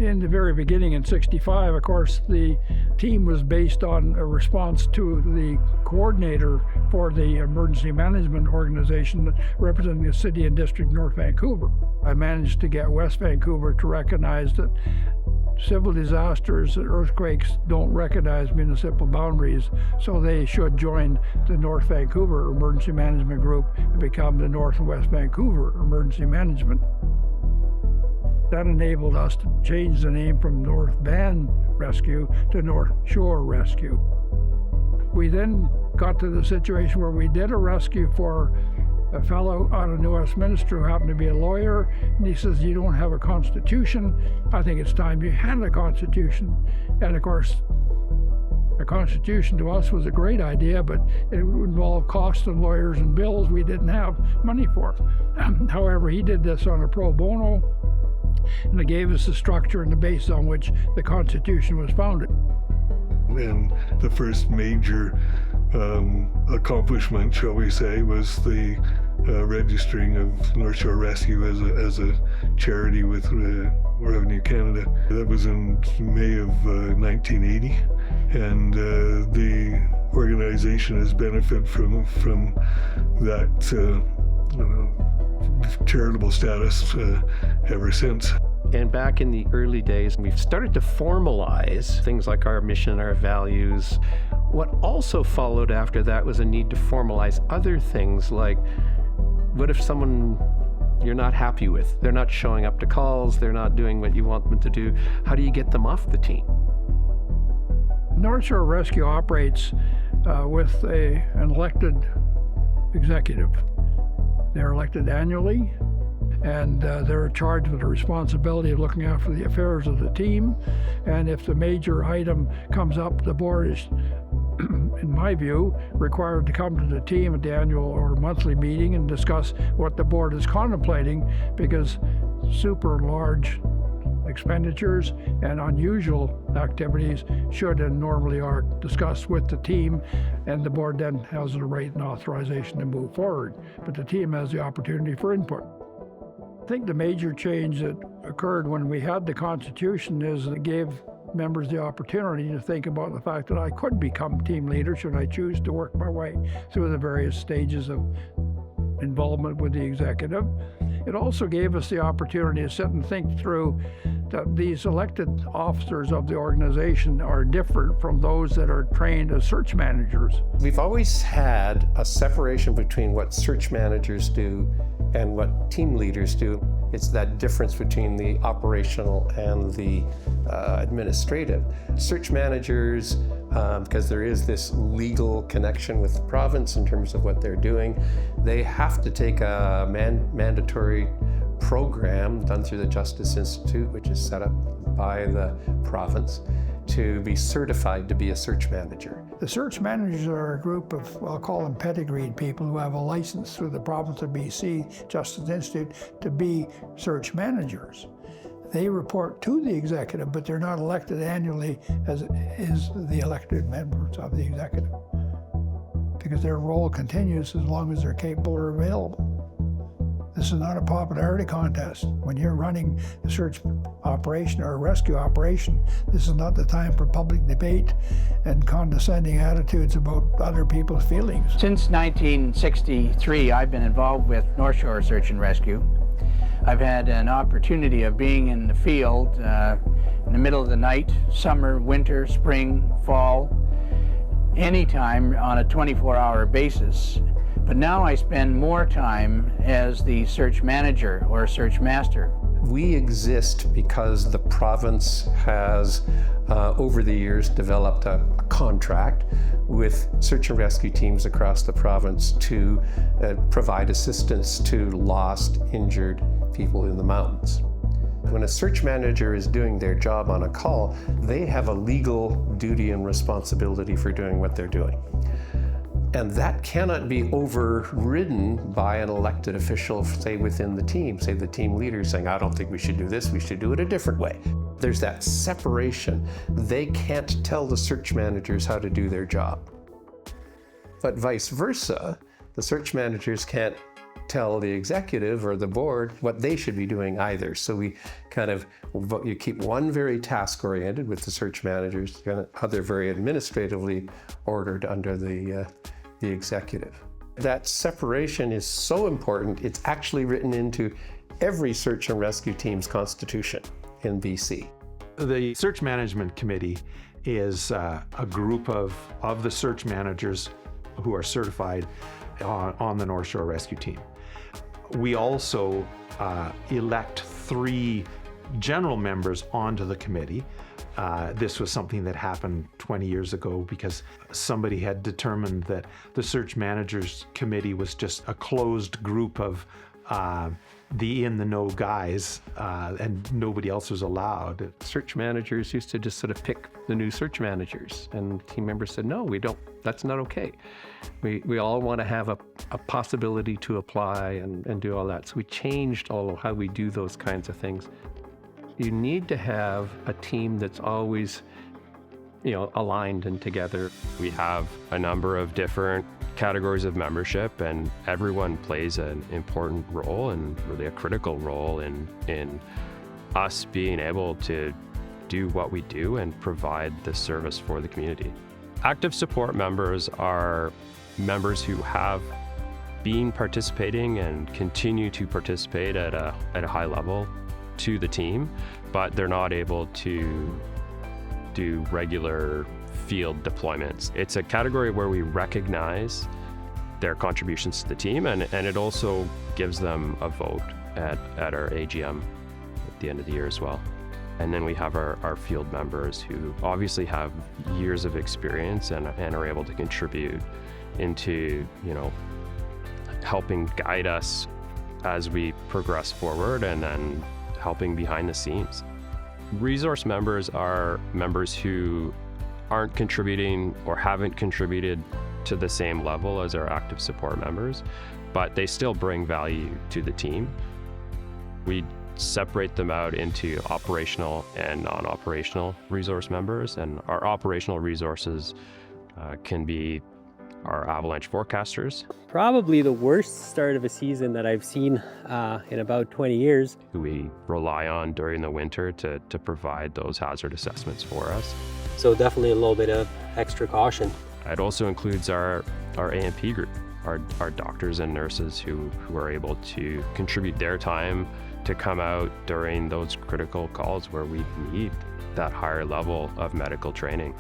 In the very beginning in '65, of course, the team was based on a response to the coordinator for the emergency management organization representing the city and district of North Vancouver. I managed to get West Vancouver to recognize that civil disasters and earthquakes don't recognize municipal boundaries, so they should join the North Vancouver Emergency Management Group and become the North and West Vancouver Emergency Management. That enabled us to change the name from North Van Rescue to North Shore Rescue. We then got to the situation where we did a rescue for a fellow out of New Westminster who happened to be a lawyer, and he says, "You don't have a constitution. I think it's time you had a constitution." And of course, a constitution to us was a great idea, but it would involve costs and lawyers and bills we didn't have money for. However, he did this on a pro bono, and it gave us the structure and the basis on which the Constitution was founded. And the first major accomplishment, shall we say, was the registering of North Shore Rescue as a charity with Revenue Canada. That was in May of 1980, and the organization has benefited from that charitable status ever since. And back in the early days, we've started to formalize things like our mission, our values. What also followed after that was a need to formalize other things, like what if someone you're not happy with, they're not showing up to calls, they're not doing what you want them to do, how do you get them off the team? North Shore Rescue operates with an elected executive. They're elected annually, and they're charged with the responsibility of looking after the affairs of the team. And if the major item comes up, the board is, in my view, required to come to the team at the annual or monthly meeting and discuss what the board is contemplating, because super large expenditures and unusual activities should and normally are discussed with the team, and the board then has the right and authorization to move forward. But the team has the opportunity for input. I think the major change that occurred when we had the Constitution is it gave members the opportunity to think about the fact that I could become team leader should I choose to work my way through the various stages of involvement with the executive. It also gave us the opportunity to sit and think through that these elected officers of the organization are different from those that are trained as search managers. We've always had a separation between what search managers do and what team leaders do. It's that difference between the operational and the administrative. Search managers, because there is this legal connection with the province in terms of what they're doing, they have to take a mandatory program done through the Justice Institute, which is set up by the province, to be certified to be a search manager. The search managers are a group of, I'll call them pedigreed people who have a license through the province of BC Justice Institute to be search managers. They report to the executive, but they're not elected annually as is the elected members of the executive, because their role continues as long as they're capable or available. This is not a popularity contest. When you're running a search operation or a rescue operation, this is not the time for public debate and condescending attitudes about other people's feelings. Since 1963, I've been involved with North Shore Search and Rescue. I've had an opportunity of being in the field in the middle of the night, summer, winter, spring, fall, anytime on a 24-hour basis. But now I spend more time as the search manager or search master. We exist because the province has, over the years, developed a contract with search and rescue teams across the province to provide assistance to lost, injured people in the mountains. When a search manager is doing their job on a call, they have a legal duty and responsibility for doing what they're doing. And that cannot be overridden by an elected official, say within the team, say the team leader saying, I don't think we should do this, we should do it a different way. There's that separation. They can't tell the search managers how to do their job. But vice versa, the search managers can't tell the executive or the board what they should be doing either. So we you keep one very task-oriented with the search managers, other very administratively ordered under the executive. That separation is so important, it's actually written into every search and rescue team's constitution in BC. The Search Management Committee is a group of the search managers who are certified on the North Shore Rescue Team. We also elect 3 general members onto the committee. This was something that happened 20 years ago because somebody had determined that the Search Managers Committee was just a closed group of the in-the-know guys, and nobody else was allowed. Search managers used to just sort of pick the new search managers, and team members said, no, we don't, that's not okay. We all want to have a possibility to apply and do all that. So we changed all of how we do those kinds of things. You need to have a team that's always, aligned and together. We have a number of different categories of membership, and everyone plays an important role and really a critical role in us being able to do what we do and provide the service for the community. Active support members are members who have been participating and continue to participate at a high level to the team, but they're not able to do regular field deployments. It's a category where we recognize their contributions to the team, and it also gives them a vote at our AGM at the end of the year as well. And then we have our field members who obviously have years of experience and are able to contribute into, helping guide us as we progress forward and then helping behind the scenes. Resource members are members who aren't contributing or haven't contributed to the same level as our active support members, but they still bring value to the team. We separate them out into operational and non-operational resource members, and our operational resources can be our avalanche forecasters. Probably the worst start of a season that I've seen in about 20 years. Who we rely on during the winter to provide those hazard assessments for us. So definitely a little bit of extra caution. It also includes our A&P group, our doctors and nurses who are able to contribute their time to come out during those critical calls where we need that higher level of medical training.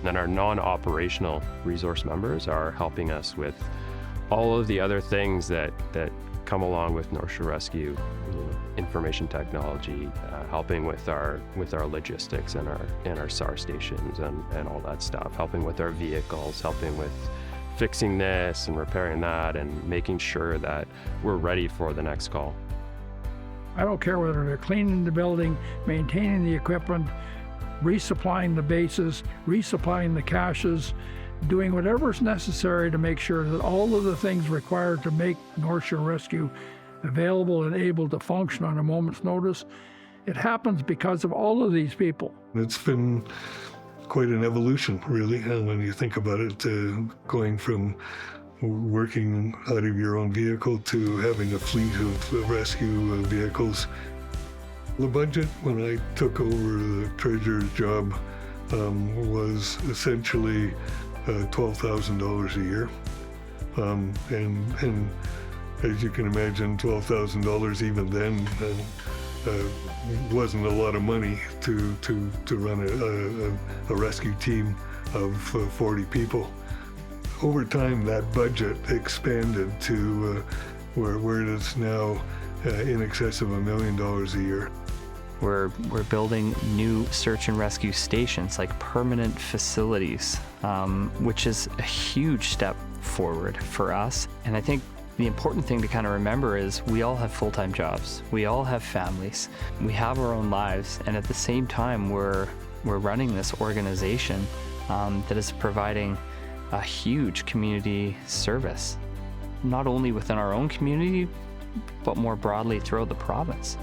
And our non-operational resource members are helping us with all of the other things that come along with North Shore Rescue, information technology, helping with our logistics and our SAR stations and all that stuff, helping with our vehicles, helping with fixing this and repairing that, and making sure that we're ready for the next call. I don't care whether they're cleaning the building, maintaining the equipment, resupplying the bases, resupplying the caches, doing whatever's necessary to make sure that all of the things required to make North Shore Rescue available and able to function on a moment's notice, it happens because of all of these people. It's been quite an evolution, really, when you think about it, going from working out of your own vehicle to having a fleet of rescue vehicles. The budget when I took over the treasurer's job was essentially $12,000 a year. And as you can imagine, $12,000 even then wasn't a lot of money to run a rescue team of 40 people. Over time, that budget expanded to where it is now in excess of $1 million a year. We're building new search and rescue stations, like permanent facilities, which is a huge step forward for us. And I think the important thing to kind of remember is we all have full-time jobs. We all have families. We have our own lives. And at the same time, we're running this organization that is providing a huge community service, not only within our own community, but more broadly throughout the province.